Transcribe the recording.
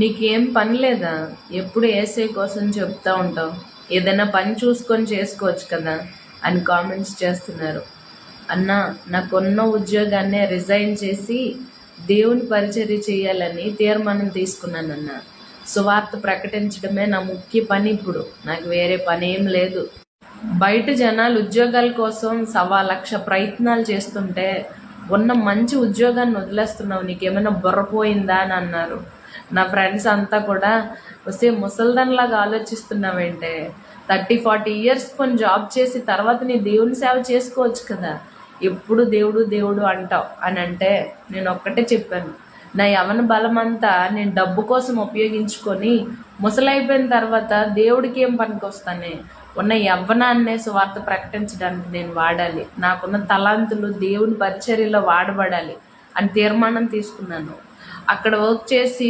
నీకేం పని లేదా? ఎప్పుడు ఏసై కోసం చెప్తా ఉంటావు. ఏదైనా పని చూసుకొని చేసుకోవచ్చు కదా అని కామెంట్స్ చేస్తున్నారు. అన్న, నాకున్న ఉద్యోగాన్నే రిజైన్ చేసి దేవుని పరిచర్య చేయాలని తీర్మానం తీసుకున్నానన్న. సువార్త ప్రకటించడమే నా ముఖ్య పని. ఇప్పుడు నాకు వేరే పని ఏం లేదు. బయట జనాలు ఉద్యోగాల కోసం 1,00,000 ప్రయత్నాలు చేస్తుంటే ఉన్న మంచి ఉద్యోగాన్ని వదిలేస్తున్నావు, నీకేమైనా బుర్రపోయిందా అని అన్నారు. నా ఫ్రెండ్స్ అంతా కూడా వస్తే ముసల్దాన్లాగా ఆలోచిస్తున్నావేంటే, 30-40 ఇయర్స్ కొన్ని జాబ్ చేసి తర్వాత నీ దేవుని సేవ చేసుకోవచ్చు కదా, ఎప్పుడు దేవుడు దేవుడు అంటావు అని అంటే నేను ఒక్కటే చెప్పాను, నా యవన బలమంతా నేను డబ్బు కోసం ఉపయోగించుకొని ముసలైపోయిన తర్వాత దేవుడికి ఏం పనికొస్తానే, ఉన్న యవ్వనాన్నే సువార్త ప్రకటించడానికి నేను వాడాలి, నాకున్న తలాంతులు దేవుని పరిచర్యలో వాడబడాలి అని తీర్మానం తీసుకున్నాను. అక్కడ వర్క్ చేసి